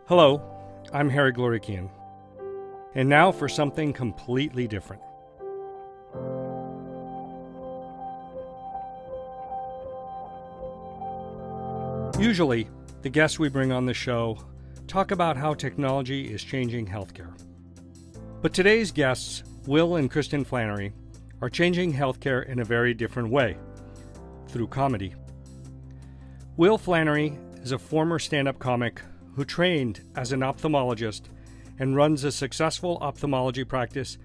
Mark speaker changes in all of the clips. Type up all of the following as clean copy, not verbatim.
Speaker 1: Hello, I'm Harry Glorikian, and now for something completely different. Usually, the guests we bring on the show talk about how technology is changing healthcare. But today's guests, Will and Kristin Flanary, are changing healthcare in a very different way, through comedy. Will Flanary is a former stand-up comic who trained as an ophthalmologist and runs a successful ophthalmology practice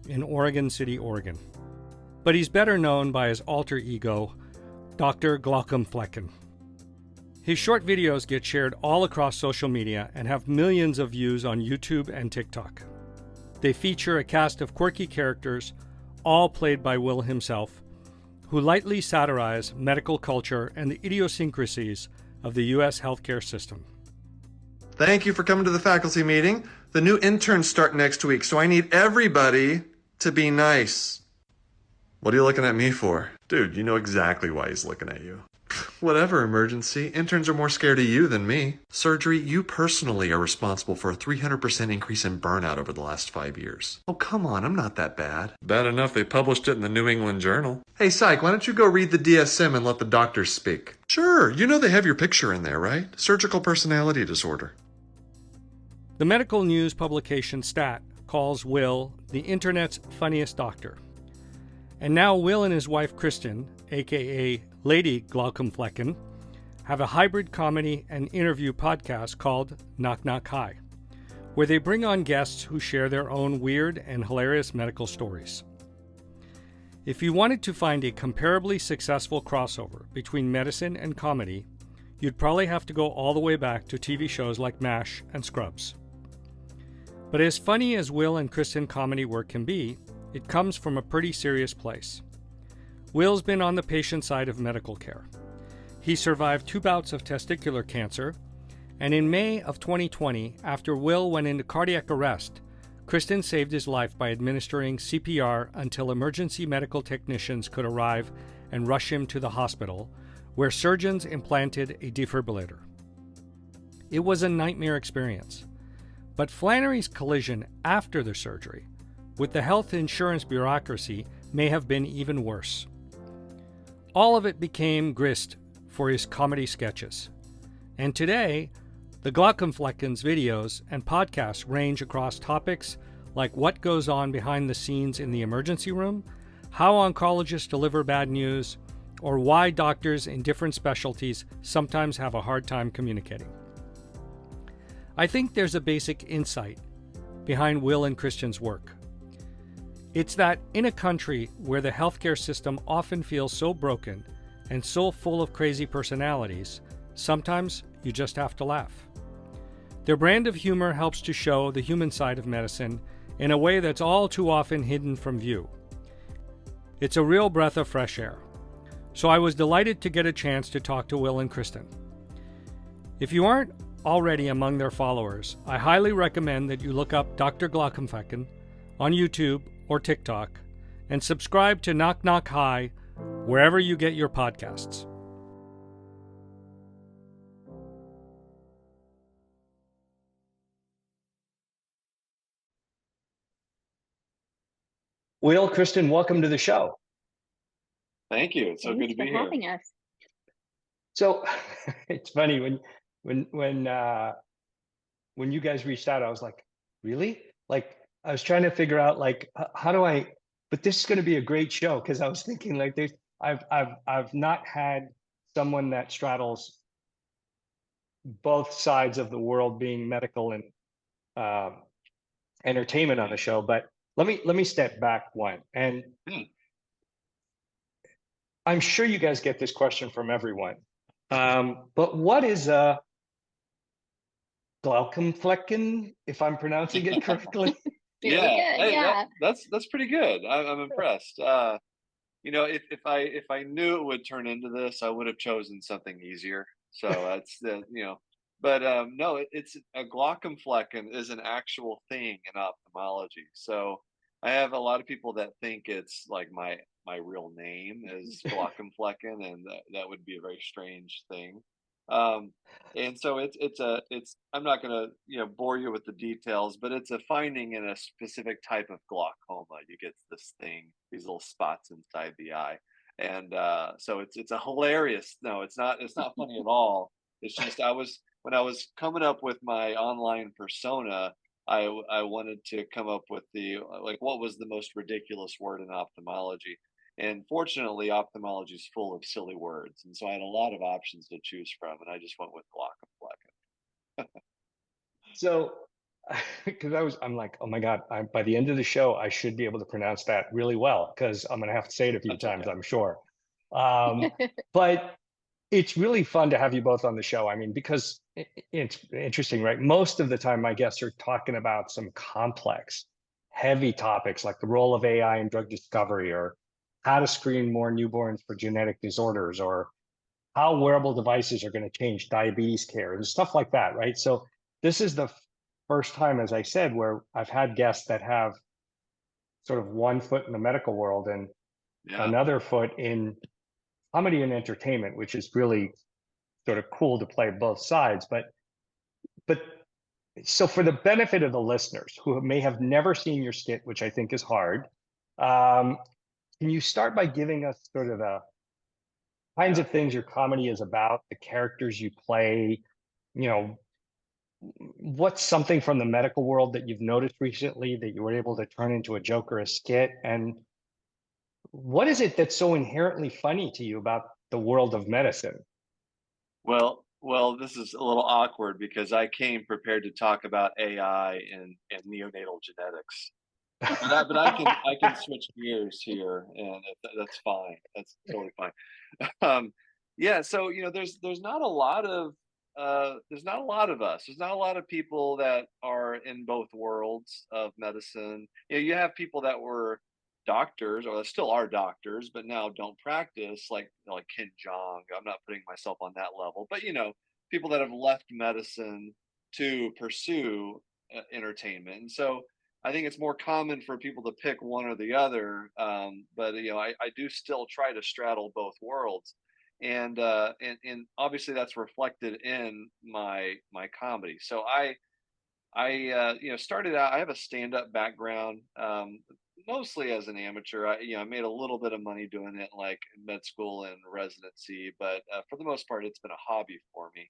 Speaker 1: in Oregon City, Oregon. But he's better known by his alter ego, Dr. Glaucomfleckens. His short videos get shared all across social media and have millions of views on YouTube and TikTok. They feature a cast of quirky characters, all played by Will himself, who lightly satirize medical culture and the idiosyncrasies of the U.S. healthcare system.
Speaker 2: Thank you for coming to the faculty meeting. The new interns start next week, so I need everybody to be nice. What are you looking at me for? Dude, you know exactly why he's looking at you. Whatever emergency, interns are more scared of you than me. Surgery, you personally are responsible for a 300% increase in burnout over the last 5 years. Oh, come on, I'm not that bad. Bad enough they published it in the New England Journal. Hey, Psych, why don't you go read the DSM and let the doctors speak? Sure, you know they have your picture in there, right? Surgical personality disorder.
Speaker 1: The medical news publication Stat calls Will the internet's funniest doctor. And now Will and his wife Kristin, aka Lady Glaucomfleckens, have a hybrid comedy and interview podcast called Knock Knock Hi, where they bring on guests who share their own weird and hilarious medical stories. If you wanted to find a comparably successful crossover between medicine and comedy, you'd probably have to go all the way back to TV shows like MASH and Scrubs. But as funny as Will and Kristin comedy work can be, it comes from a pretty serious place. Will's been on the patient side of medical care. He survived 2 bouts of testicular cancer, and in May of 2020, after Will went into cardiac arrest, Kristin saved his life by administering CPR until emergency medical technicians could arrive and rush him to the hospital, where surgeons implanted a defibrillator. It was a nightmare experience. But Flannery's collision after the surgery with the health insurance bureaucracy may have been even worse. All of it became grist for his comedy sketches. And today, the Glaucomfleckens videos and podcasts range across topics like what goes on behind the scenes in the emergency room, how oncologists deliver bad news, or why doctors in different specialties sometimes have a hard time communicating. I think there's a basic insight behind Will and Kristin's work. It's that in a country where the healthcare system often feels so broken and so full of crazy personalities, sometimes you just have to laugh. Their brand of humor helps to show the human side of medicine in a way that's all too often hidden from view. It's a real breath of fresh air. So I was delighted to get a chance to talk to Will and Kristin. If you aren't already among their followers, I highly recommend that you look up Dr. Glaucomfleckens on YouTube or TikTok and subscribe to Knock Knock Hi wherever you get your podcasts. Will, Kristin, welcome to the show.
Speaker 2: Thank you. It's so good to be here.
Speaker 3: Thanks for having us.
Speaker 1: So it's funny when you guys reached out, I was like, really? Like, I was trying to figure out like how do I, but this is going to be a great show, because I was thinking like I've not had someone that straddles both sides of the world, being medical and entertainment on the show. But let me step back one, and I'm sure you guys get this question from everyone. But what is a Glaucomfleckens, if I'm pronouncing it correctly?
Speaker 3: Really good,
Speaker 2: Hey,
Speaker 3: yeah.
Speaker 2: that's pretty good. I'm impressed. You know, if I knew it would turn into this, I would have chosen something easier. So that's but no, it's a Glaucomflecken is an actual thing in ophthalmology. So I have a lot of people that think it's like my real name is Glaucomflecken, and that would be a very strange thing. And so it's I'm not going to bore you with the details, but it's a finding in a specific type of glaucoma. You get this thing, these little spots inside the eye, and so it's a hilarious. No, it's not funny at all. It's just when I was coming up with my online persona, I wanted to come up with the like what was the most ridiculous word in ophthalmology. And fortunately, ophthalmology is full of silly words, and so I had a lot of options to choose from, and I just went with Glaucomfleckens.
Speaker 1: So, because I'm like, oh my God, by the end of the show, I should be able to pronounce that really well because I'm going to have to say it a few
Speaker 2: That's
Speaker 1: times,
Speaker 2: okay.
Speaker 1: I'm sure. But it's really fun to have you both on the show. I mean, because it's interesting, right? Most of the time, my guests are talking about some complex, heavy topics like the role of AI in drug discovery, or how to screen more newborns for genetic disorders, or how wearable devices are going to change diabetes care and stuff like that, right? So this is the first time, as I said, where I've had guests that have sort of one foot in the medical world and
Speaker 2: Yeah.
Speaker 1: another foot in comedy and entertainment, which is really sort of cool to play both sides. But so for the benefit of the listeners who may have never seen your skit, which I think is hard, um, can you start by giving us sort of the kinds
Speaker 2: Yeah.
Speaker 1: of things your comedy is about, the characters you play, you know, what's something from the medical world that you've noticed recently that you were able to turn into a joke or a skit? And what is it that's so inherently funny to you about the world of medicine?
Speaker 2: Well, this is a little awkward because I came prepared to talk about AI and neonatal genetics. But I can switch gears here, and that's fine. That's totally fine. Um, yeah, so there's not a lot of there's not a lot of us. There's not a lot of people that are in both worlds of medicine. You have people that were doctors or that still are doctors, but now don't practice, like Ken Jong. I'm not putting myself on that level, but people that have left medicine to pursue entertainment, and so I think it's more common for people to pick one or the other. But I do still try to straddle both worlds, and obviously that's reflected in my comedy. So I started out. I have a stand up background, mostly as an amateur. I made a little bit of money doing it, like in med school and residency, but for the most part, it's been a hobby for me.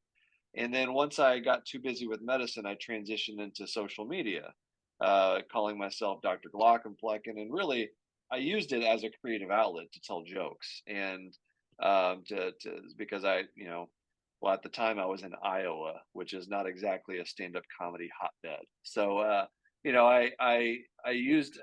Speaker 2: And then once I got too busy with medicine, I transitioned into social media, calling myself Dr. Glaucomflecken. And really, I used it as a creative outlet to tell jokes. And because well, at the time I was in Iowa, which is not exactly a stand-up comedy hotbed. So, I used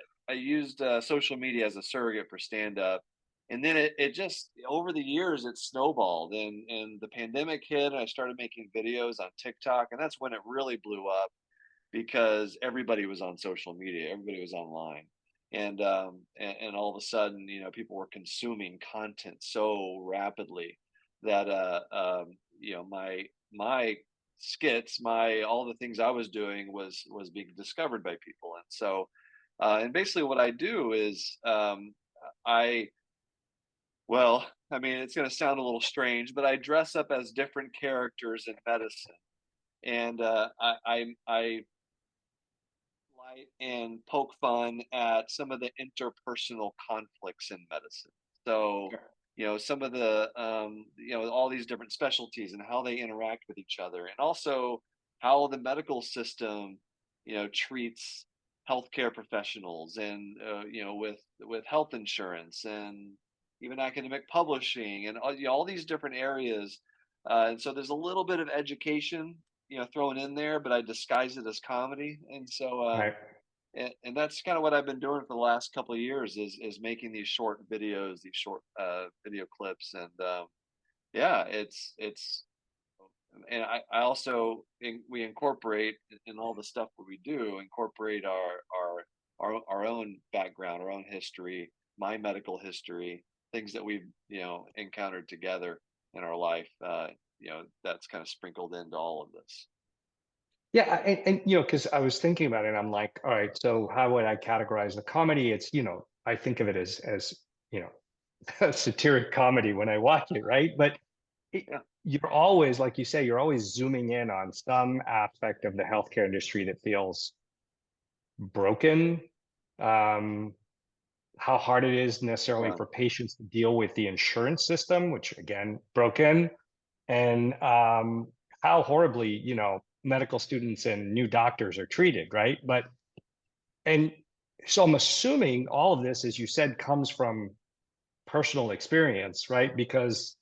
Speaker 2: social media as a surrogate for stand-up, and then it just over the years it snowballed, and the pandemic hit, and I started making videos on TikTok, and that's when it really blew up because everybody was on social media, everybody was online, and all of a sudden, people were consuming content so rapidly that my skits, my all the things I was doing was being discovered by people, and so and basically what I do is I well, I mean, it's going to sound a little strange, but I dress up as different characters in medicine, and I light and poke fun at some of the interpersonal conflicts in medicine. So,
Speaker 1: Sure.
Speaker 2: some of the all these different specialties and how they interact with each other, and also how the medical system, treats healthcare professionals, and with health insurance and even academic publishing, and all these different areas. And so there's a little bit of education thrown in there, but I disguise it as comedy. And so
Speaker 1: Right.
Speaker 2: and that's kind of what I've been doing for the last couple of years is making these short videos, these short video clips, and yeah, it's and I also we incorporate in all the stuff that we do, incorporate our own background, our own history, my medical history, things that we've encountered together in our life. That's kind of sprinkled into all of this.
Speaker 1: Yeah, and because I was thinking about it, I'm like, all right, so how would I categorize the comedy? It's, I think of it as, satiric comedy when I watch it, right? But
Speaker 3: it,
Speaker 2: Yeah.
Speaker 3: you're always, like you say, you're always zooming in on some aspect of the healthcare industry that feels broken. Um, how hard it is necessarily
Speaker 2: Yeah.
Speaker 3: for patients to deal with the insurance system, which again, broken, and how horribly, medical students and new doctors are treated, right? And so I'm assuming all of this, as you said, comes from personal experience, right? Because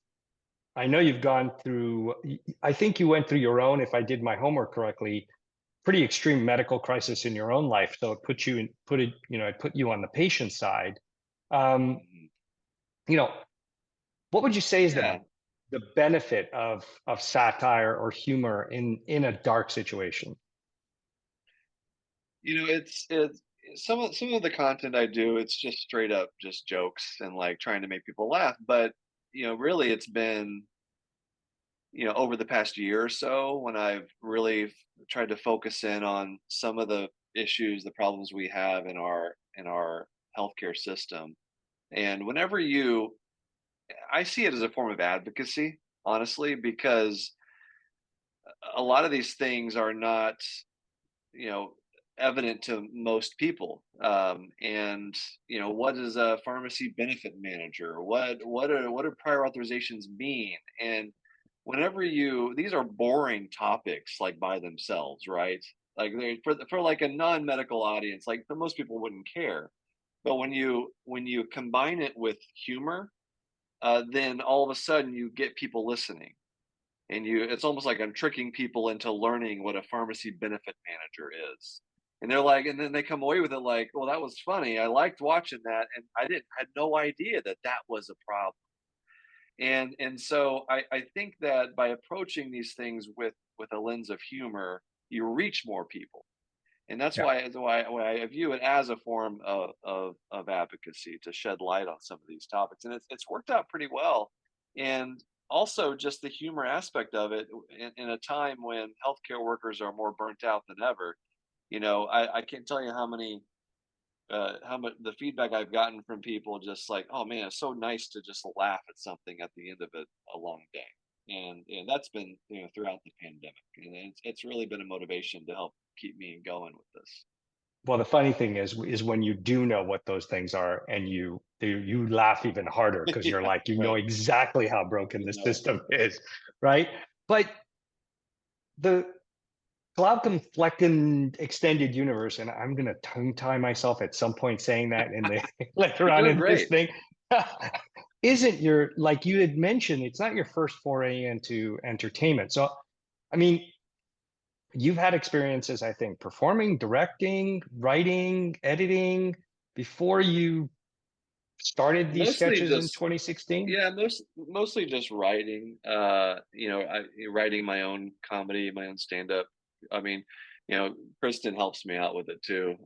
Speaker 3: I know you've gone through, I think you went through your own, if I did my homework correctly, pretty extreme medical crisis in your own life. So it it put you on the patient side. Um,
Speaker 2: Mhm.
Speaker 3: you know, what would you say is
Speaker 2: Yeah.
Speaker 3: the benefit of satire or humor in a dark situation?
Speaker 2: It's some of the content I do, it's just straight up just jokes and like trying to make people laugh. But really, it's been over the past year or so when I've really tried to focus in on some of the issues, the problems we have in our healthcare system. And I see it as a form of advocacy, honestly, because a lot of these things are not you know evident to most people. And what is a pharmacy benefit manager? What do prior authorizations mean? And whenever you these are boring topics like by themselves, right? Like for like a non-medical audience, like the most people wouldn't care. But when you combine it with humor, then all of a sudden you get people listening, and it's almost like I'm tricking people into learning what a pharmacy benefit manager is. And they're like, and then they come away with it like, well, that was funny. I liked watching that, and had no idea that that was a problem. And so I think that by approaching these things with a lens of humor, you reach more people. And
Speaker 3: Yeah.
Speaker 2: why I view it as a form of advocacy to shed light on some of these topics. And it's worked out pretty well. And also just the humor aspect of it in a time when healthcare workers are more burnt out than ever. I can't tell you how much the feedback I've gotten from people, just like, oh man, it's so nice to just laugh at something at the end of a long day. And that's been throughout the pandemic, and it's really been a motivation to help keep me going with this.
Speaker 3: Well, the funny thing is when you do know what those things are, and you laugh even harder because you're
Speaker 2: Yeah,
Speaker 3: like, know
Speaker 2: right.
Speaker 3: exactly how broken
Speaker 2: You
Speaker 3: the
Speaker 2: know.
Speaker 3: system is, right? But the Glaucomflecken extended universe, and I'm gonna tongue tie myself at some point saying that in the later
Speaker 2: You're
Speaker 3: on
Speaker 2: doing
Speaker 3: in this
Speaker 2: great.
Speaker 3: thing, isn't your, like you had mentioned, it's not your first foray into entertainment. So, I mean, you've had experiences, I think, performing, directing, writing, editing before you started these
Speaker 2: Mostly
Speaker 3: sketches in
Speaker 2: just
Speaker 3: 2016.
Speaker 2: Yeah, mostly just writing. Writing my own comedy, my own stand up. I mean, Kristen helps me out with it too.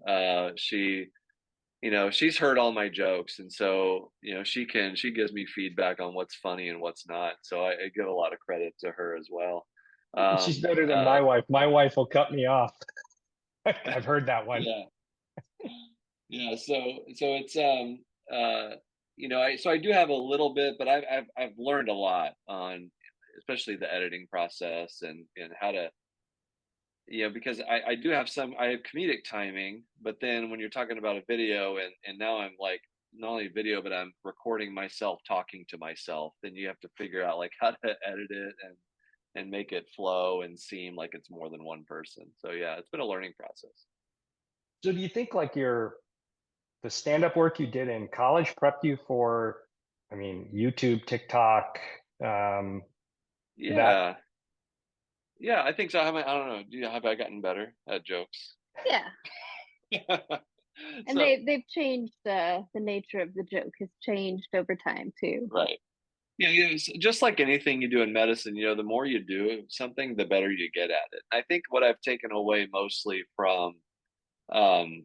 Speaker 2: She's heard all my jokes, and so she gives me feedback on what's funny and what's not. So I give a lot of credit to her as well.
Speaker 3: She's
Speaker 2: um
Speaker 3: better than
Speaker 2: uh
Speaker 3: my wife. My wife will cut me off. I've heard that one.
Speaker 2: yeah. Yeah, so it's I do have a little bit, but I've learned a lot on especially the editing process, and how to, because I do have I have comedic timing. But then when you're talking about a video, and now I'm like not only video, but I'm recording myself talking to myself, then you have to figure out like how to edit it and make it flow and seem like it's more than one person. So yeah, it's been a learning process.
Speaker 3: So do you think like the stand-up work you did in college prepped you for, I mean, YouTube, TikTok, um, that
Speaker 2: Yeah. Yeah, I think so. I don't know. Have I gotten better at jokes?
Speaker 4: Yeah. And
Speaker 2: So,
Speaker 4: they've changed, the nature of the joke has changed over time too.
Speaker 2: right. Yeah, it's just like anything you do in medicine, the more you do something, the better you get at it. I think what I've taken away mostly um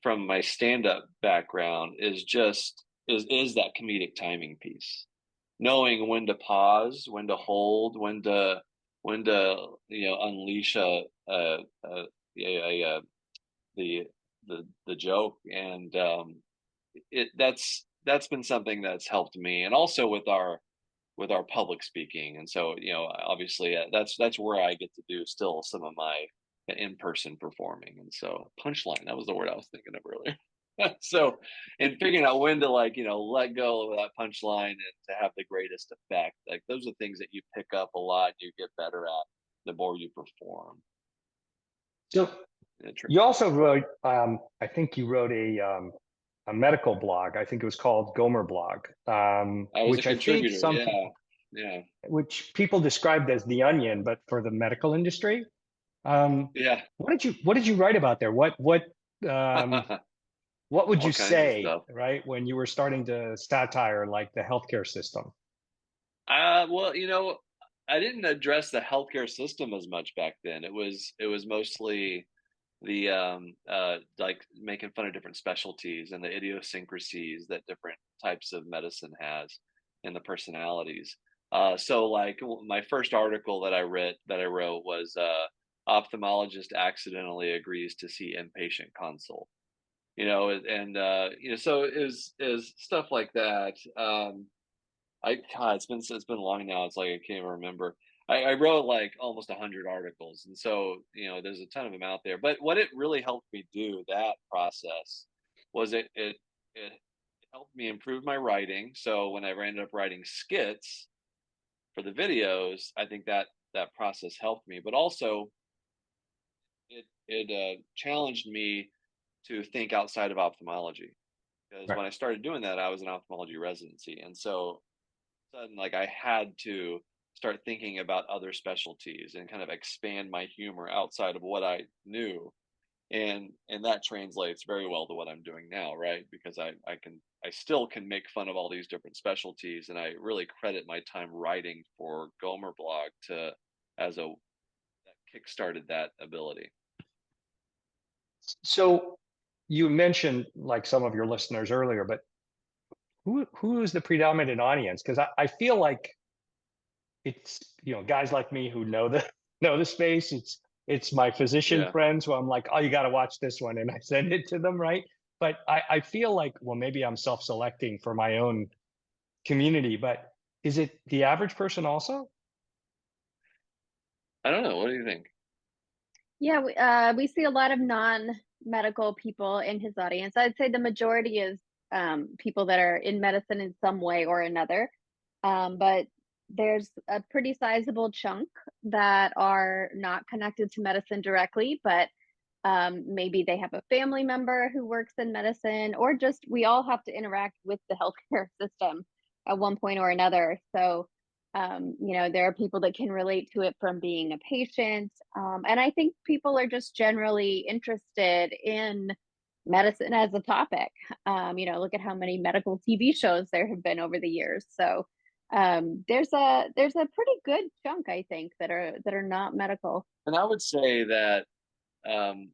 Speaker 2: from my stand-up background is that comedic timing piece. Knowing when to pause, when to hold, when to unleash a, a the joke. And that's been something that's helped me. And also with with our public speaking. And so, obviously that's where I get to do still some of my in-person performing. And so punchline, that was the word I was thinking of earlier. So, and figuring out when to let go of that punchline and to have the greatest effect, like those are things that you pick up a lot, you get better at the more you perform.
Speaker 3: So you also wrote, I think you wrote a medical blog. I think it was called Gomer Blog,
Speaker 2: I was
Speaker 3: which
Speaker 2: a
Speaker 3: I think
Speaker 2: contributor. Yeah.
Speaker 3: which people described as the Onion, but for the medical industry.
Speaker 2: Yeah.
Speaker 3: What did you write about there? Um, what would
Speaker 2: All
Speaker 3: you
Speaker 2: kinds of
Speaker 3: say,
Speaker 2: stuff.
Speaker 3: right, when you were starting to satire like the healthcare system?
Speaker 2: Well, I didn't address the healthcare system as much back then. It was mostly the like making fun of different specialties and the idiosyncrasies that different types of medicine has and the personalities. So like my first article that I wrote was ophthalmologist accidentally agrees to see inpatient consult. So is stuff like that. God, it's been long now. It's like I can't even remember. I wrote like almost 100 articles, and so there's a ton of them out there. But what it really helped me do that process was it helped me improve my writing. So whenever I ended up writing skits for the videos, I think that process helped me. But also it challenged me to think outside of ophthalmology, because
Speaker 3: Right.
Speaker 2: when I started doing that, I was in ophthalmology residency, and so sudden like I had to start thinking about other specialties and kind of expand my humor outside of what I knew. And that translates very well to what I'm doing now, right? Because I still can make fun of all these different specialties, and I really credit my time writing for Gomer Blog to as a that kickstarted that ability.
Speaker 3: So you mentioned like some of your listeners earlier, but who is the predominant audience? Because I feel like it's guys like me who know the know the space. It's my physician
Speaker 2: Yeah.
Speaker 3: friends who I'm like, oh, you got to watch this one, and I send it to them, right? But I feel like, well, maybe I'm self-selecting for my own community, but is it the average person also?
Speaker 2: I don't know. What do you think?
Speaker 4: Yeah, we see a lot of non-medical people in his audience. I'd say the majority is people that are in medicine in some way or another. But there's a pretty sizable chunk that are not connected to medicine directly, but maybe they have a family member who works in medicine, or just we all have to interact with the healthcare system at one point or another. So there are people that can relate to it from being a patient. And I think people are just generally interested in medicine as a topic. Look at how many medical TV shows there have been over the years. So there's a pretty good chunk, I think, that are not medical.
Speaker 2: And I would say that um,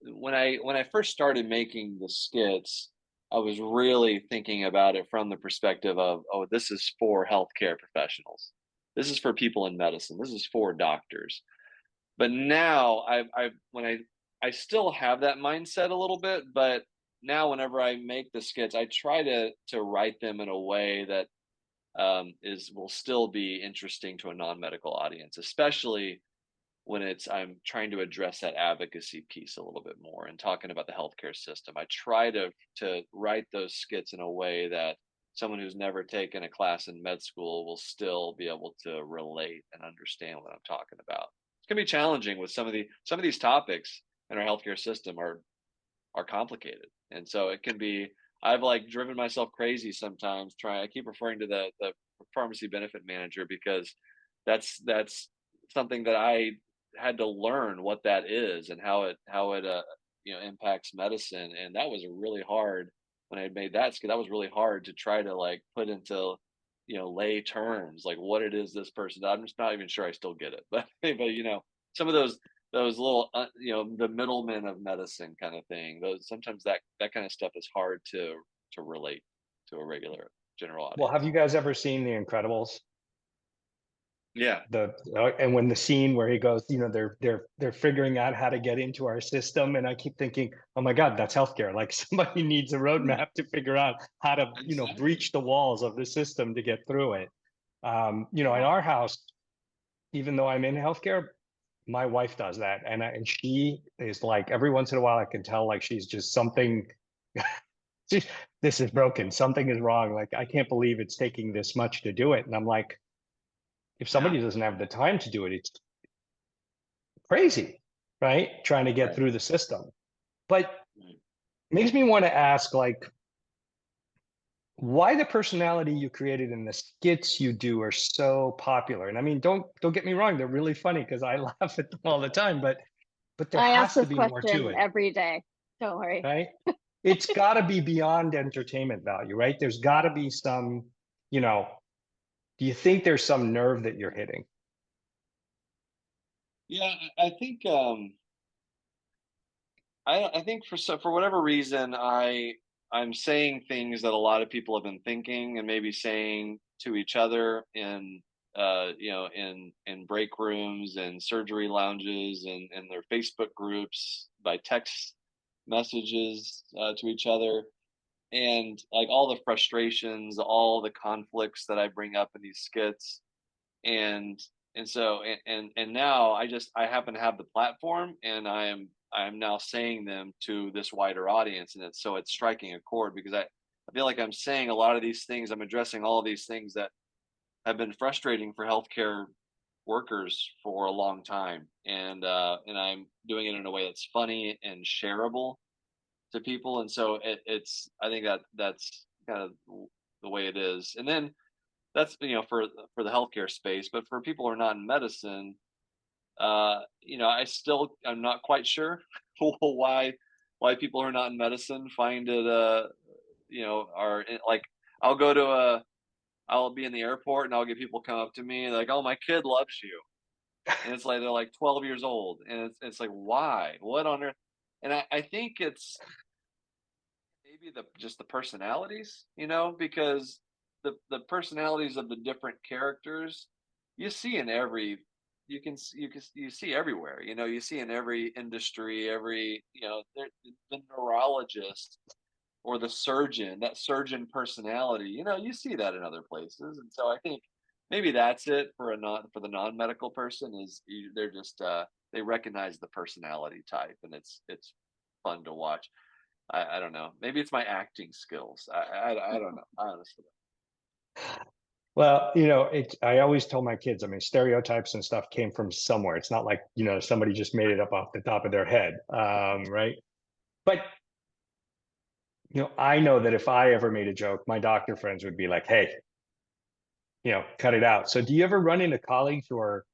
Speaker 2: when I first started making the skits, I was really thinking about it from the perspective of, oh, this is for healthcare professionals. This is for people in medicine. This is for doctors. But now I still have that mindset a little bit, but now whenever I make the skits, I try to write them in a way that is will still be interesting to a non-medical audience, especially when I'm trying to address that advocacy piece a little bit more and talking about the healthcare system. I try to write those skits in a way that someone who's never taken a class in med school will still be able to relate and understand what I'm talking about. It's gonna be challenging with some of these topics in our healthcare system are complicated, and so it can be. I've like driven myself crazy sometimes. I keep referring to the pharmacy benefit manager because that's something that I had to learn what that is and how it impacts medicine, and that was really hard when I made that skit. That was really hard to try to like put into lay terms like what it is this person. I'm just not even sure I still get it, but some of those little the middlemen of medicine kind of thing. Those sometimes that kind of stuff is hard to relate to a regular general
Speaker 3: Well,
Speaker 2: audience.
Speaker 3: have you guys ever seen The Incredibles?
Speaker 2: Yeah.
Speaker 3: And when the scene where he goes, they're figuring out how to get into our system, and I keep thinking, oh my God, that's healthcare. Like somebody needs a roadmap to figure out how to,
Speaker 2: Exactly.
Speaker 3: breach the walls of the system to get through it. In our house, even though I'm in healthcare, my wife does that, and she is like, every once in a while I can tell like she's just something. This is broken. Something is wrong. Like, I can't believe it's taking this much to do it. And I'm like, if somebody doesn't have the time to do it, it's crazy, right? Trying to get
Speaker 2: Right.
Speaker 3: through the system. But
Speaker 2: Right.
Speaker 3: makes me want to ask, like, why the personality you created and the skits you do are so popular. And I mean, don't get me wrong, they're really funny because I laugh at them all the time, but there
Speaker 4: I ask
Speaker 3: has to
Speaker 4: this
Speaker 3: be more to
Speaker 4: question
Speaker 3: it,
Speaker 4: every day. Don't worry.
Speaker 3: right? It's got to be beyond entertainment value, right? There's got to be some, do you think there's some nerve that you're hitting?
Speaker 2: Yeah, I think I think for whatever reason I'm saying things that a lot of people have been thinking and maybe saying to each other in in break rooms and surgery lounges and their Facebook groups by text messages to each other, and like all the frustrations, all the conflicts that I bring up in these skits, and and now I happen to have the platform, and I'm now saying them to this wider audience, and it's striking a chord because I feel like I'm saying a lot of these things, I'm addressing all of these things that have been frustrating for healthcare workers for a long time, and I'm doing it in a way that's funny and shareable to people, and so it's I think that's kind of the way it is, and then that's for the healthcare space, but for people who are not in medicine, I'm not quite sure why people who are not in medicine find it like I'll go to a I'll be in the airport and I'll get people come up to me like, oh, my kid loves you, and it's like they're like 12 years old, and it's like, why, what on earth? And I think it's maybe the personalities, because the personalities of the different characters you see in every you see everywhere. You see in every industry, every the neurologist or the surgeon, that surgeon personality. You see that in other places, and so I think maybe that's it for the non-medical person is they're just they recognize the personality type, and it's fun to watch. I don't know. Maybe it's my acting skills. I don't know. I honestly
Speaker 3: Well, I always tell my kids, I mean, stereotypes and stuff came from somewhere. It's not like, somebody just made it up off the top of their head. Right. But, I know that if I ever made a joke, my doctor friends would be like, hey, cut it out. So do you ever run into colleagues who are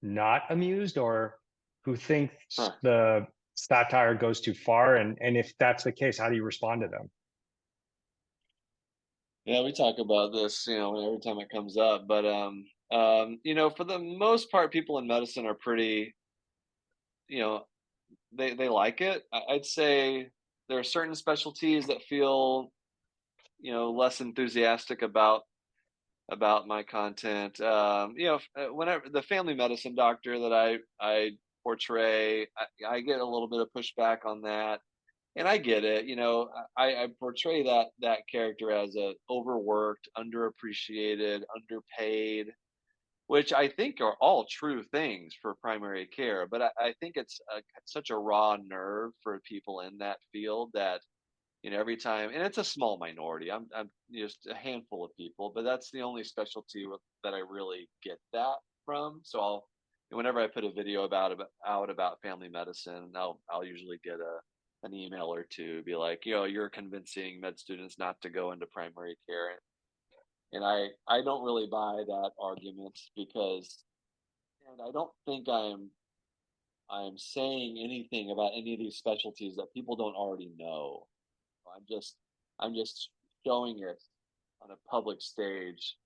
Speaker 3: not amused or who think
Speaker 2: don't. Huh.
Speaker 3: the satire goes too far? And if that's the case, how do you respond to them?
Speaker 2: Yeah, we talk about this, every time it comes up. But for the most part, people in medicine are pretty, you know, they like it. I'd say there are certain specialties that feel, less enthusiastic about my content. Whenever the family medicine doctor that I portray, I get a little bit of pushback on that, and I get it. I portray that character as a overworked, underappreciated, underpaid, which I think are all true things for primary care. But I think it's such a raw nerve for people in that field that every time, and it's a small minority. I'm just a handful of people, but that's the only specialty that I really get that from. So whenever I put a video out about family medicine, I'll usually get an email or two, be like, you're convincing med students not to go into primary care, and I don't really buy that argument because, and I don't think I'm saying anything about any of these specialties that people don't already know. I'm just showing it on a public stage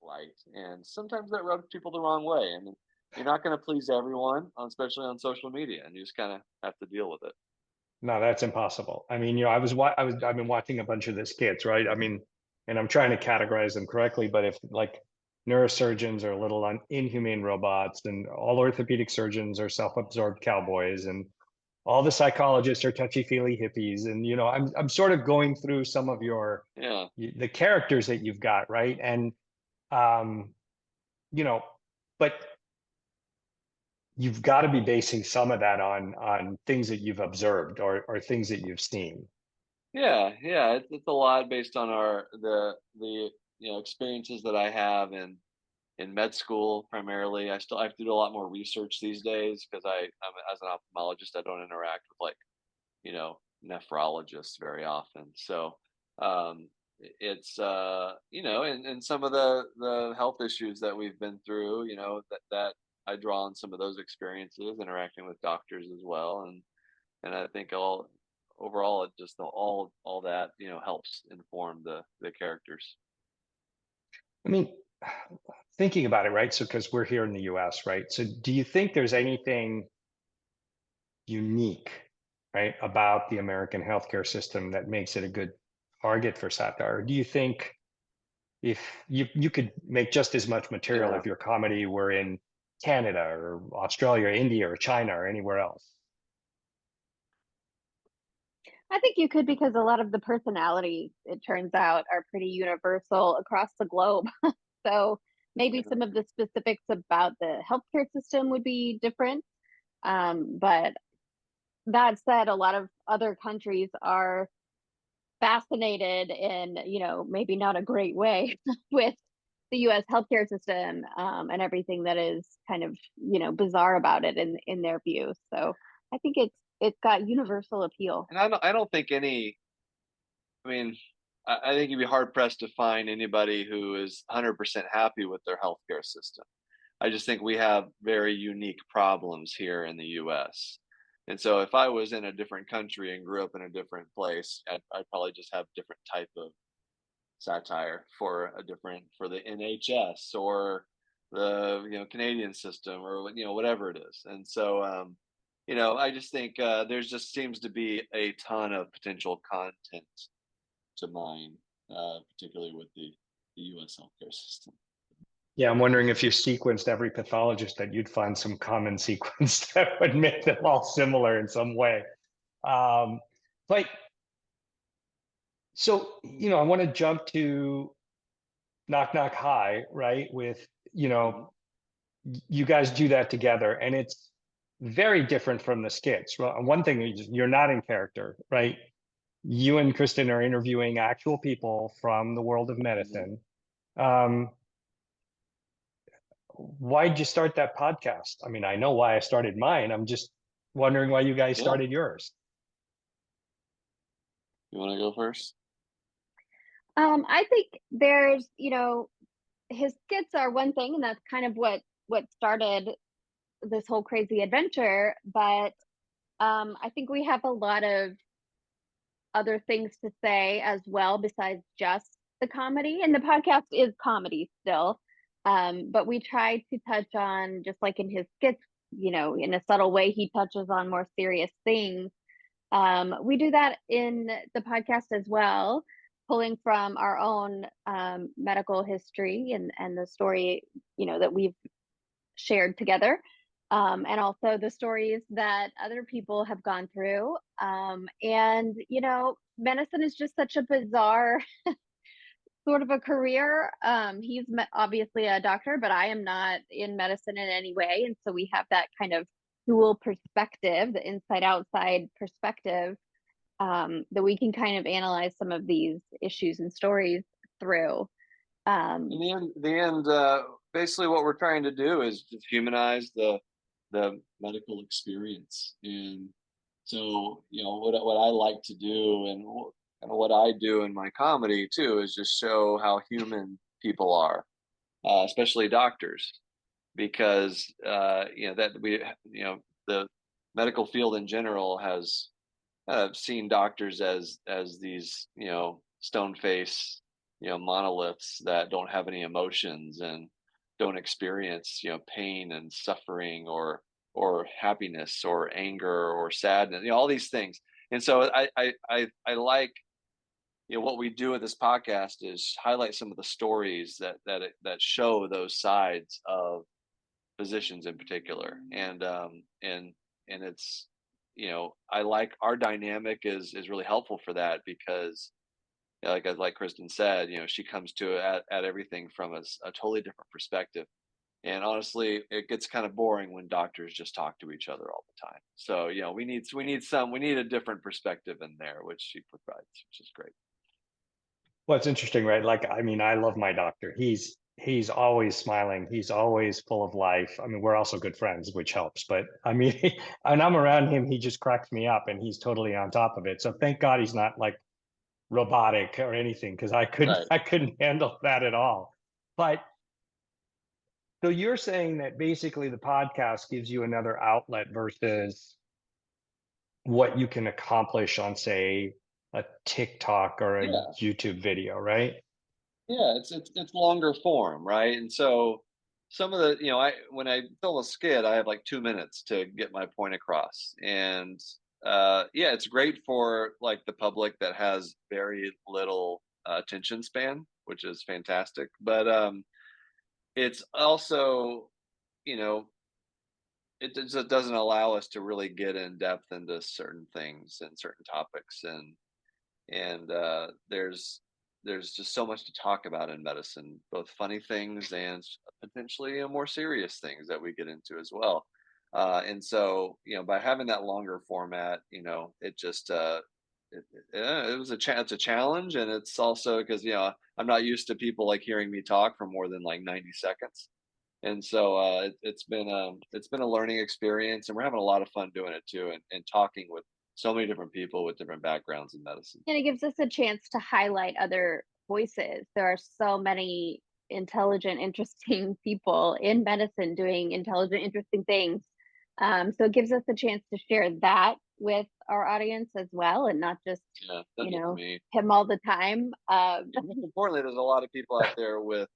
Speaker 2: light, and sometimes that rubs people the wrong way. And you're not going to please everyone, especially on social media, and you just kind of have to deal with it.
Speaker 3: No, that's impossible. I mean, I've been watching a bunch of the skits, right? I mean, and I'm trying to categorize them correctly, but if like neurosurgeons are little inhumane robots, and all orthopedic surgeons are self-absorbed cowboys, and all the psychologists are touchy-feely hippies. And I'm sort of going through some of the characters that you've got, right? And but you've got to be basing some of that on things that you've observed or things that you've seen.
Speaker 5: Yeah, it's a lot based on the experiences that I have in med school primarily. I have to do a lot more research these days because I'm as an ophthalmologist, I don't interact with nephrologists very often. So it's and some of the health issues that we've been through, that I draw on some of those experiences interacting with doctors as well. And I think overall it just all that helps inform the characters.
Speaker 3: I mean, thinking about it, right? So because we're here in the US, right? So do you think there's anything unique, right, about the American healthcare system that makes it a good target for satire? Or do you think if you could make just as much material if your comedy were in Canada or Australia or India or China or anywhere else?
Speaker 4: I think you could, because a lot of the personalities, it turns out, are pretty universal across the globe. So maybe some of the specifics about the healthcare system would be different. But that said, a lot of other countries are fascinated in, maybe not a great way with the US healthcare system, and everything that is kind of, bizarre about it in their view. So I think it's got universal appeal.
Speaker 5: And I don't think I mean, I think you'd be hard pressed to find anybody who is 100% happy with their healthcare system. I just think we have very unique problems here in the US. And so if I was in a different country and grew up in a different place, I'd probably just have different type of satire for the NHS or the Canadian system or whatever it is. And so I just think there's just seems to be a ton of potential content to mine, particularly with the US healthcare system.
Speaker 3: Yeah, I'm wondering if you sequenced every pathologist that you'd find some common sequence that would make them all similar in some way. But so, I want to jump to Knock Knock High, right? With, you guys do that together, and it's very different from the skits. Well, one thing is you're not in character, right? You and Kristin are interviewing actual people from the world of medicine. Why'd you start that podcast? I mean, I know why I started mine. I'm just wondering why you guys started yours.
Speaker 5: You want to go first?
Speaker 4: I think there's, his skits are one thing, and that's kind of what started this whole crazy adventure. But I think we have a lot of other things to say as well besides just the comedy. And the podcast is comedy still. But we try to touch on, just like in his skits, in a subtle way, he touches on more serious things. We do that in the podcast as well, pulling from our own medical history and the story, that we've shared together. And also the stories that other people have gone through. And, medicine is just such a bizarre sort of a career. He's obviously a doctor, but I am not in medicine in any way. And so we have that kind of dual perspective, the inside outside perspective, that we can kind of analyze some of these issues and stories through.
Speaker 5: In the end, basically what we're trying to do is just humanize the medical experience. And so, what I like to do and what I do in my comedy too is just show how human people are, especially doctors, because the medical field in general has seen doctors as these stone face monoliths that don't have any emotions and don't experience pain and suffering or happiness or anger or sadness, all these things. And so I like what we do with this podcast is highlight some of the stories that show those sides of physicians in particular. And it's, I like our dynamic is really helpful for that, because like Kristen said, she comes to it at everything from a totally different perspective. And honestly, it gets kind of boring when doctors just talk to each other all the time. So, we need a different perspective in there, which she provides, which is great.
Speaker 3: Well, it's interesting, right? Like, I mean, I love my doctor. He's always smiling. He's always full of life. I mean, we're also good friends, which helps. But I mean, and I'm around him, he just cracks me up, and he's totally on top of it. So thank God he's not like robotic or anything, because
Speaker 5: Right.
Speaker 3: I couldn't handle that at all. But so you're saying that basically the podcast gives you another outlet versus what you can accomplish on, say, a TikTok or a
Speaker 5: Yeah.
Speaker 3: YouTube video, right?
Speaker 5: Yeah, it's longer form, right? And so some of the, when I film a skit, I have like 2 minutes to get my point across. And yeah, it's great for like the public that has very little attention span, which is fantastic. But it's also, you know, it doesn't allow us to really get in depth into certain things and certain topics. And there's just so much to talk about in medicine, both funny things and potentially more serious things that we get into as well. And so, by having that longer format, it just it was it's a challenge, and it's also because I'm not used to people like hearing me talk for more than like 90 seconds. And so it's been a learning experience, and we're having a lot of fun doing it too, and talking with so many different people with different backgrounds in medicine.
Speaker 4: And it gives us a chance to highlight other voices. There are so many intelligent, interesting people in medicine doing intelligent, interesting things. So it gives us a chance to share that with our audience as well, and not just,
Speaker 5: Yeah, that's just me.
Speaker 4: him all the time.
Speaker 5: And most importantly, there's a lot of people out there with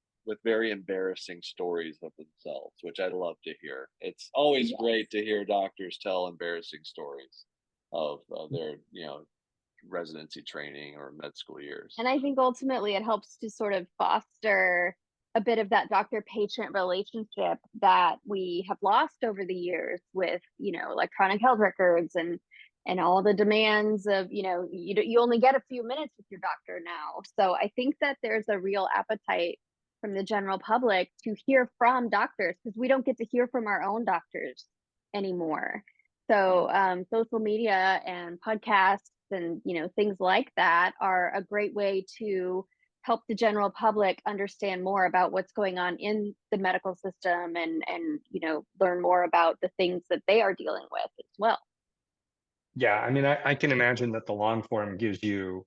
Speaker 5: very embarrassing stories of themselves, which I love to hear. It's always
Speaker 4: Yeah.
Speaker 5: great to hear doctors tell embarrassing stories of their residency training or med school years.
Speaker 4: And I think ultimately it helps to sort of foster a bit of that doctor-patient relationship that we have lost over the years with, electronic health records and all the demands of, you only get a few minutes with your doctor now. So I think that there's a real appetite from the general public to hear from doctors, because we don't get to hear from our own doctors anymore. So social media and podcasts and things like that are a great way to help the general public understand more about what's going on in the medical system, and learn more about the things that they are dealing with as well.
Speaker 3: Yeah, I mean, I can imagine that the long form gives you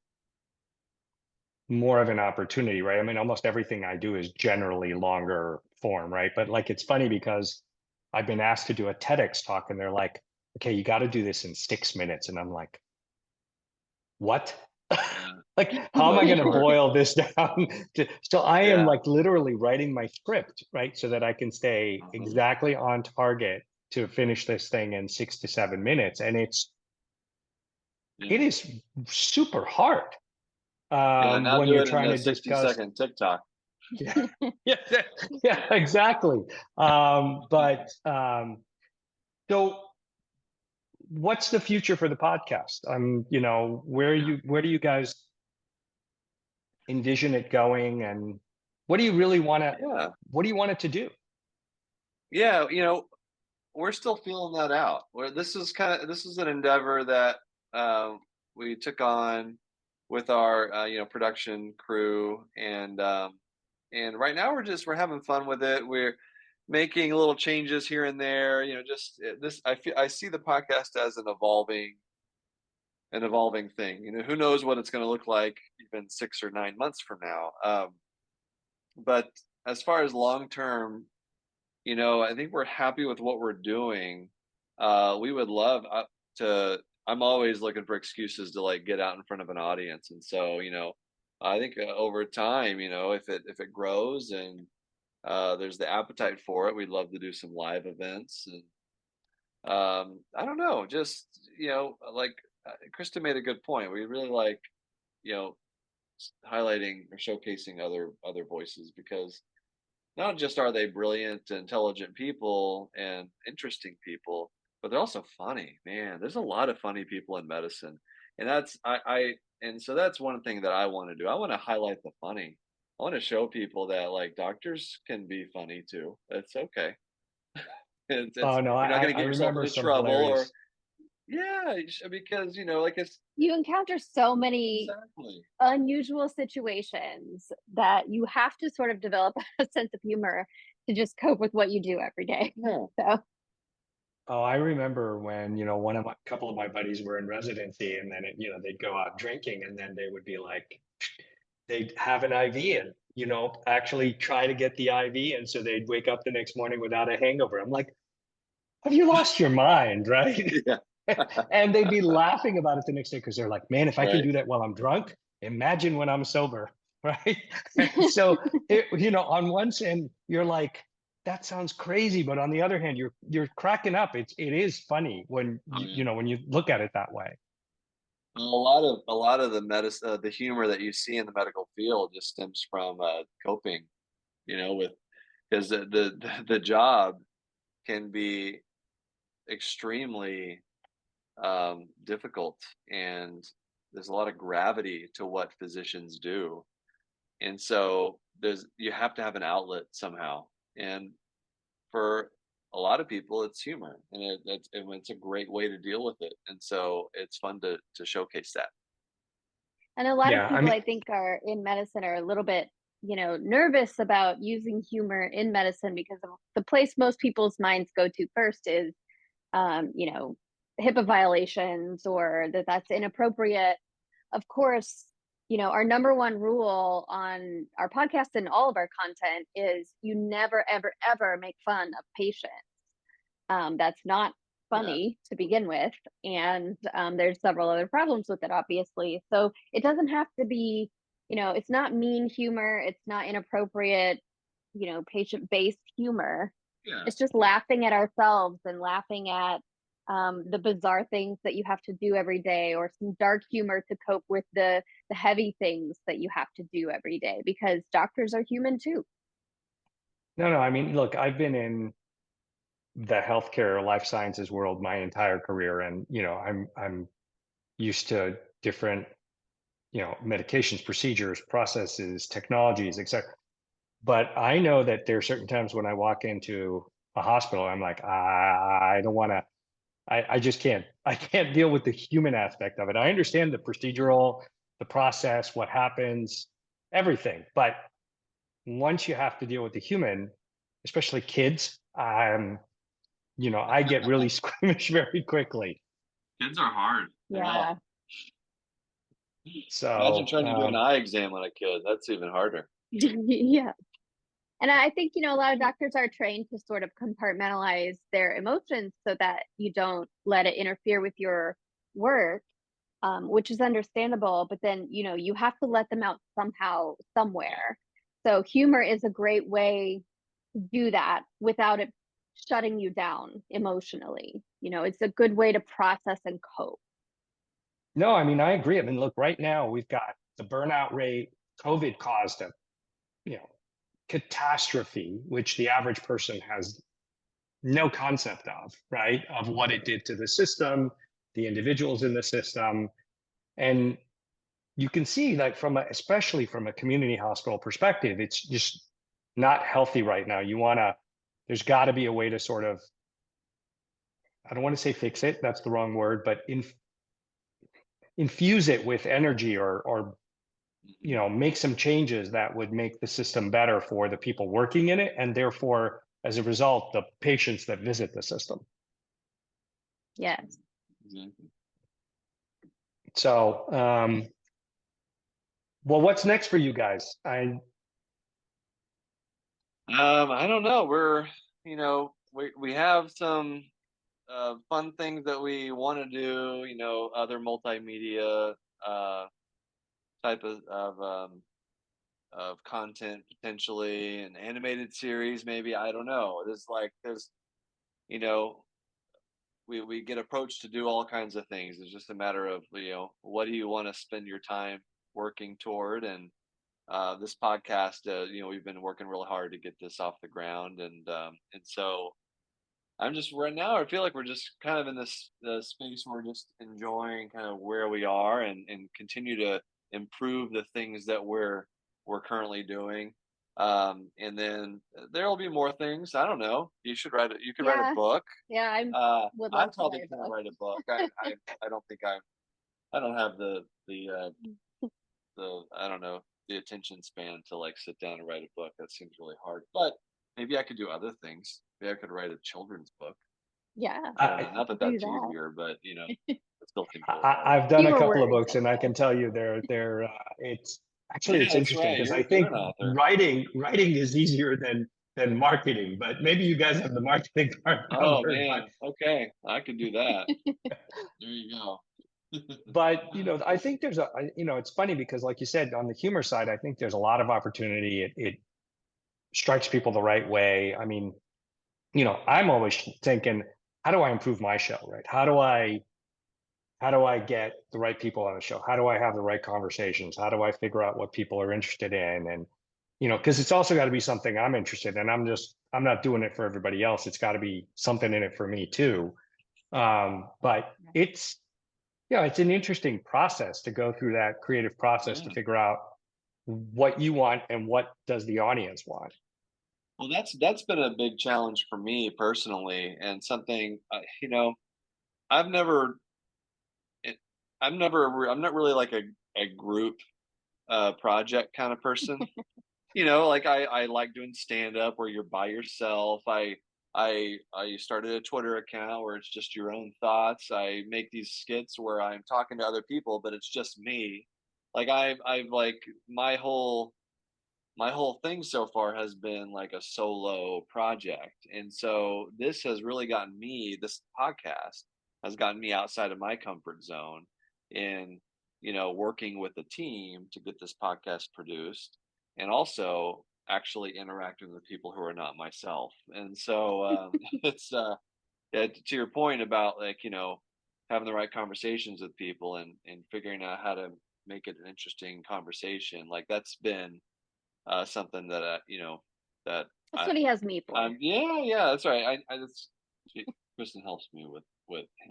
Speaker 3: more of an opportunity, right? I mean, almost everything I do is generally longer form, right? But like, it's funny because I've been asked to do a TEDx talk, and they're like, okay, you got to do this in 6 minutes. And I'm like, what? Like, how am I going to boil this down so I am like literally writing my script, right? So that I can stay exactly on target to finish this thing in 6 to 7 minutes. And it is super hard
Speaker 5: Now
Speaker 3: when
Speaker 5: do
Speaker 3: you're
Speaker 5: it in
Speaker 3: trying
Speaker 5: a
Speaker 3: to discuss.
Speaker 5: 60-second TikTok.
Speaker 3: Yeah, yeah, exactly. So what's the future for the podcast? Where do you guys envision it going, and what do you really want to, what do you want it to do?
Speaker 5: Yeah, we're still feeling that out. This is an endeavor that we took on with our production crew, and right now we're having fun with it. We're making little changes here and there. I see the podcast as an evolving thing. Who knows what it's going to look like even 6 or 9 months from now. But as far as long term, I think we're happy with what we're doing. We would love to. I'm always looking for excuses to like get out in front of an audience, and so I think over time, if it grows and there's the appetite for it, we'd love to do some live events. And I don't know, just like Krista made a good point. We really like highlighting or showcasing other voices, because not just are they brilliant, intelligent people and interesting people, but they're also funny. Man, there's a lot of funny people in medicine, and and so that's one thing that I want to do. I want to highlight the funny. I want to show people that like doctors can be funny too. It's okay. It's
Speaker 3: Oh no,
Speaker 5: you're not going to
Speaker 3: I
Speaker 5: get yourself
Speaker 3: remember
Speaker 5: into
Speaker 3: some
Speaker 5: trouble, or
Speaker 3: hilarious.
Speaker 5: yeah, because like it's
Speaker 4: You encounter so many
Speaker 5: exactly.
Speaker 4: unusual situations that you have to sort of develop a sense of humor to just cope with what you do every day.
Speaker 5: Yeah.
Speaker 4: So,
Speaker 3: Oh, I remember when, couple of my buddies were in residency, and then they'd go out drinking, and then they would be like, they'd have an IV and, actually try to get the IV. And so they'd wake up the next morning without a hangover. I'm like, have you lost your mind? Right.
Speaker 5: Yeah.
Speaker 3: And they'd be laughing about it the next day because they're like, man, if I can
Speaker 5: Right.
Speaker 3: do that while I'm drunk, imagine when I'm sober. Right. And so, on one hand, you're like, that sounds crazy. But on the other hand, you're cracking up. It is funny when
Speaker 5: Oh, yeah.
Speaker 3: when you look at it that way.
Speaker 5: A lot of the medicine, the humor that you see in the medical field just stems from coping, with, because the job can be extremely difficult, and there's a lot of gravity to what physicians do, and so you have to have an outlet somehow, and for a lot of people it's humor, and it's a great way to deal with it, and so it's fun to showcase that.
Speaker 4: and a lot of
Speaker 3: Yeah. I
Speaker 4: people
Speaker 3: mean,
Speaker 4: I think are in medicine are a little bit, nervous about using humor in medicine because of the place most people's minds go to first is, HIPAA violations or that's inappropriate. Of course, our number one rule on our podcast and all of our content is you never, ever, ever make fun of patients. That's not
Speaker 5: Yeah.
Speaker 4: funny to begin with. And there's several other problems with it, obviously. So it doesn't have to be, it's not mean humor, it's not inappropriate, patient based humor.
Speaker 5: Yeah.
Speaker 4: It's just laughing at ourselves and laughing at the bizarre things that you have to do every day, or some dark humor to cope with the heavy things that you have to do every day, because doctors are human too.
Speaker 3: no. I mean, look, I've been in the healthcare life sciences world my entire career, and I'm used to different medications, procedures, processes, technologies, etc. But I know that there are certain times when I walk into a hospital, I'm like, I don't want to. I just can't. I can't deal with the human aspect of it. I understand the procedural, the process, what happens, everything. But once you have to deal with the human, especially kids, I get really squeamish very quickly.
Speaker 5: Kids are hard. Yeah.
Speaker 4: Yeah.
Speaker 5: Imagine
Speaker 3: So
Speaker 5: trying to do an eye exam on a kid. That's even harder.
Speaker 4: Yeah. And I think, a lot of doctors are trained to sort of compartmentalize their emotions so that you don't let it interfere with your work, which is understandable. But then, you have to let them out somehow, somewhere. So humor is a great way to do that without it shutting you down emotionally. It's a good way to process and cope.
Speaker 3: no, I mean, I agree. I mean, look, right now we've got the burnout rate. COVID caused a you know catastrophe, which the average person has no concept of, right? Of what it did to the system, the individuals in the system. And you can see that especially from a community hospital perspective, it's just not healthy right now. There's got to be a way to sort of, I don't want to say fix it, that's the wrong word, but infuse it with energy, or make some changes that would make the system better for the people working in it, and therefore, as a result, the patients that visit the system.
Speaker 4: Yes.
Speaker 5: Exactly.
Speaker 3: So, well, what's next for you guys?
Speaker 5: I don't know. We have some fun things that we want to do. Other multimedia type of content, potentially an animated series, maybe. I don't know. There's you know we get approached to do all kinds of things. It's just a matter of what do you want to spend your time working toward. And this podcast, we've been working really hard to get this off the ground. And so I'm just right now, I feel like we're just kind of in this space where we're just enjoying kind of where we are, and continue to improve the things that we're currently doing. And then there'll be more things. I don't know. You should write it. You could write a
Speaker 4: Yeah.
Speaker 5: book.
Speaker 4: Yeah, I would
Speaker 5: I'm
Speaker 4: love to
Speaker 5: probably
Speaker 4: write a
Speaker 5: gonna
Speaker 4: book.
Speaker 5: write a book. I don't think I don't have the I don't know, the attention span to like sit down and write a book. That seems really hard. But maybe I could do other things. Maybe I could write a children's book.
Speaker 4: Yeah,
Speaker 5: I don't know. Not that
Speaker 4: do
Speaker 5: that's
Speaker 4: that.
Speaker 5: easier, but it still seems really hard.
Speaker 3: I've done a
Speaker 4: Fewer
Speaker 3: couple of
Speaker 4: words,
Speaker 3: books,
Speaker 4: I
Speaker 3: and I
Speaker 4: guess.
Speaker 3: can tell you they're it's actually
Speaker 5: Yeah,
Speaker 3: it's
Speaker 5: that's
Speaker 3: interesting
Speaker 5: right.
Speaker 3: because I
Speaker 5: You're
Speaker 3: think
Speaker 5: an author.
Speaker 3: writing is easier than marketing, but maybe you guys have the marketing part
Speaker 5: Oh
Speaker 3: covered.
Speaker 5: man. Okay, I could do that. There you go.
Speaker 3: But I think it's funny because, like you said, on the humor side, I think there's a lot of opportunity. It strikes people the right way. I mean, I'm always thinking, how do I improve my show, right? How do I get the right people on the show? How do I have the right conversations? How do I figure out what people are interested in? And because it's also got to be something I'm interested in. I'm not doing it for everybody else. It's got to be something in it for me too. But it's it's an interesting process to go through that creative process to
Speaker 5: Yeah.
Speaker 3: figure out what you want and what does the audience want.
Speaker 5: Well, that's been a big challenge for me personally, and something I've never. It, I'm not really like a group project kind of person. Like I like doing stand up where you're by yourself. I started a Twitter account where it's just your own thoughts. I make these skits where I'm talking to other people, but it's just me. Like I've like my whole thing so far has been like a solo project. And so this podcast has gotten me outside of my comfort zone in, working with a team to get this podcast produced, and also actually interacting with people who are not myself. And so to your point about like, having the right conversations with people, and figuring out how to make it an interesting conversation, like that's been something that that
Speaker 4: That's what he has me for.
Speaker 5: yeah, that's right. Kristen helps me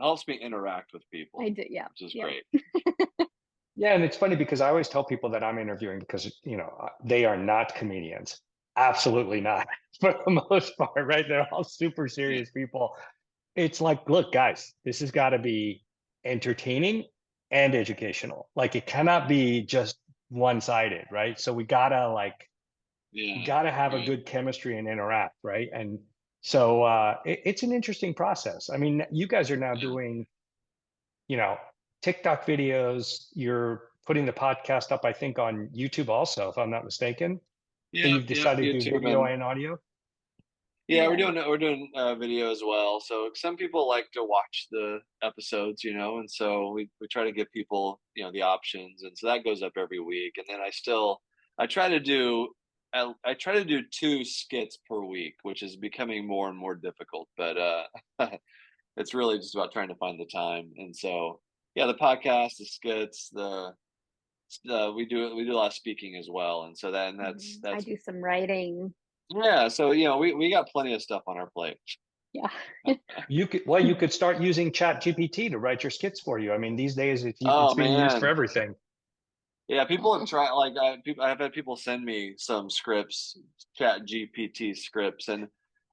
Speaker 5: helps me interact with people.
Speaker 4: I do, yeah.
Speaker 5: Which is
Speaker 4: Yeah.
Speaker 5: great.
Speaker 3: Yeah, and it's funny because I always tell people that I'm interviewing because they are not comedians, absolutely not for the most part, right? They're all super serious people. It's like, look, guys, this has got to be entertaining and educational. Like it cannot be just one-sided, right? So we gotta have a good chemistry and interact, right? And so it's an interesting process. I mean, you guys are now doing, TikTok videos. You're putting the podcast up, I think, on YouTube also, if I'm not mistaken. So you've decided to do
Speaker 5: YouTube
Speaker 3: video
Speaker 5: and
Speaker 3: and audio.
Speaker 5: yeah, we're doing video as well. So some people like to watch the episodes, and so we try to give people the options, and so that goes up every week. And then I try to do I try to do 2 skits per week, which is becoming more and more difficult. But it's really just about trying to find the time. And so yeah, the podcast, the skits, we do a lot of speaking as well, and so that's
Speaker 4: I do some writing.
Speaker 5: yeah. So we got plenty of stuff on our plate.
Speaker 4: Yeah.
Speaker 3: You could start using Chat GPT to write your skits for you. I mean, these days it's
Speaker 5: Oh
Speaker 3: being used for
Speaker 5: man,
Speaker 3: everything.
Speaker 5: yeah. People have tried. Like I've had people send me some scripts, Chat GPT scripts, and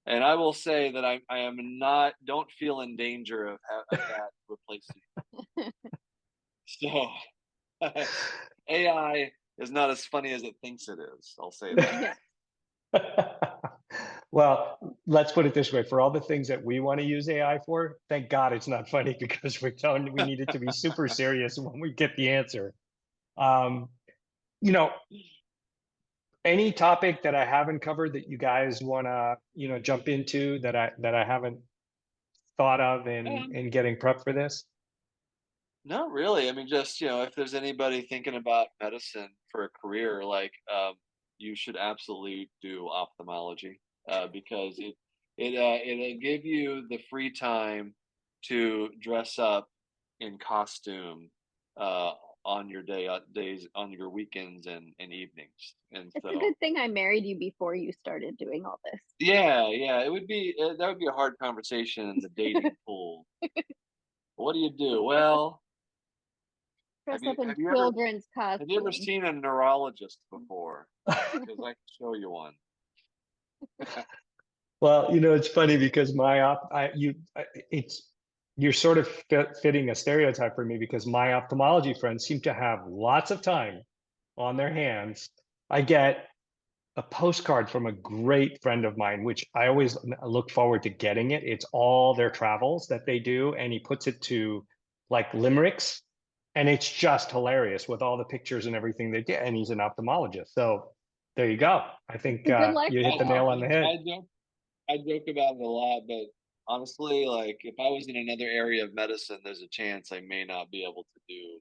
Speaker 5: I will say that don't feel in danger of that replacing. So AI is not as funny as it thinks it is. I'll say that.
Speaker 3: Well, let's put it this way: for all the things that we want to use AI for, thank God it's not funny because we need it to be super serious when we get the answer. You know, any topic that I haven't covered that you guys want to jump into that I haven't thought of in getting prep for this?
Speaker 5: Not really. I mean, just if there's anybody thinking about medicine for a career, like you should absolutely do ophthalmology, because it'll give you the free time to dress up in costume on your days, on your weekends and evenings. And
Speaker 4: It's
Speaker 5: so
Speaker 4: a good thing I married you before you started doing all this.
Speaker 5: yeah, it would be that would be a hard conversation in the dating pool. What do you do? Well,
Speaker 4: Dress up in
Speaker 5: have you ever
Speaker 4: children's costumes.
Speaker 5: seen a neurologist before? Because I can show you one.
Speaker 3: Well, it's funny because you're sort of fitting a stereotype for me, because my ophthalmology friends seem to have lots of time on their hands. I get a postcard from a great friend of mine, which I always look forward to getting it. It's all their travels that they do, and he puts it to like limericks, and it's just hilarious with all the pictures and everything they did. And he's an ophthalmologist, so there you go. I think
Speaker 4: Good luck
Speaker 3: you hit the
Speaker 4: with that.
Speaker 3: nail on the head.
Speaker 5: I joke about it a lot, but honestly, like if I was in another area of medicine, there's a chance I may not be able to do.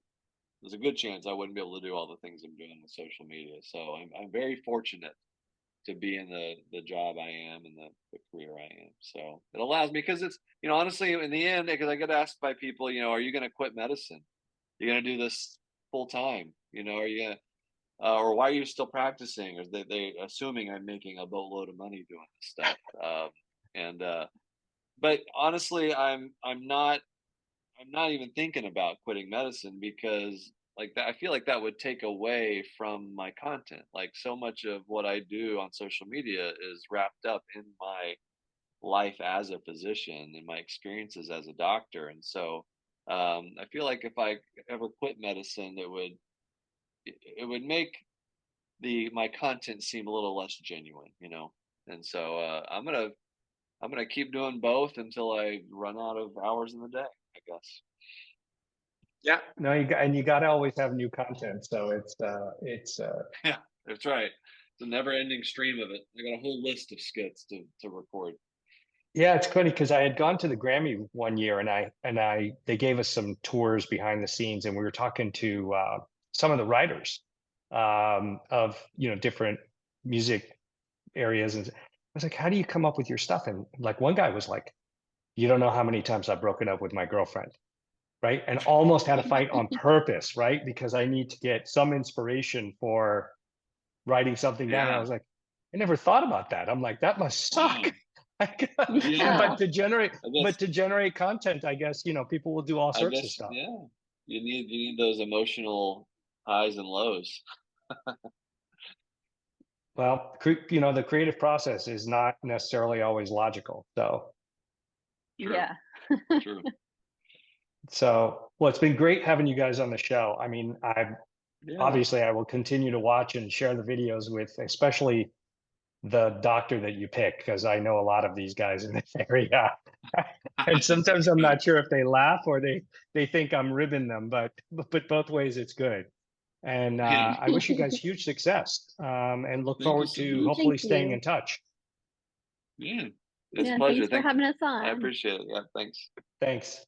Speaker 5: There's a good chance I wouldn't be able to do all the things I'm doing with social media. So I'm very fortunate to be in the job I am and the career I am. So it allows me, because it's, honestly, in the end, because I get asked by people, are you going to quit medicine? You're going to do this full time? Are you going to, or why are you still practicing? Or they assuming I'm making a boatload of money doing this stuff. But honestly, I'm not even thinking about quitting medicine, because like that, I feel like that would take away from my content. Like so much of what I do on social media is wrapped up in my life as a physician and my experiences as a doctor. And so I feel like if I ever quit medicine, it would make my content seem a little less genuine, And so I'm gonna keep doing both until I run out of hours in the day, I guess.
Speaker 3: Yeah, no, you got to always have new content. So it's
Speaker 5: Yeah, that's right. It's a never-ending stream of it. I got a whole list of skits to record.
Speaker 3: yeah, it's funny because I had gone to the Grammy one year, and they gave us some tours behind the scenes, and we were talking to some of the writers of different music areas, and I was like, how do you come up with your stuff? And like one guy was like, you don't know how many times I've broken up with my girlfriend, right? And almost had a fight on purpose, right? Because I need to get some inspiration for writing something down. And I was like, I never thought about that. I'm like, that must suck.
Speaker 4: Yeah.
Speaker 3: But to generate content, I guess, people will do all sorts of stuff.
Speaker 5: Yeah. You need those emotional highs and lows.
Speaker 3: Well, the creative process is not necessarily always logical. So
Speaker 5: True.
Speaker 4: Yeah.
Speaker 5: True.
Speaker 3: So, well, it's been great having you guys on the show. I mean, obviously I will continue to watch and share the videos with, especially the doctor that you pick, because I know a lot of these guys in this area. And sometimes I'm not sure if they laugh or they think I'm ribbing them, but both ways it's good. And I wish you guys huge success, and look forward to hopefully staying in touch.
Speaker 5: Yeah, it's a pleasure.
Speaker 4: Thanks for having us on.
Speaker 5: I appreciate it. Yeah, thanks.
Speaker 3: Thanks.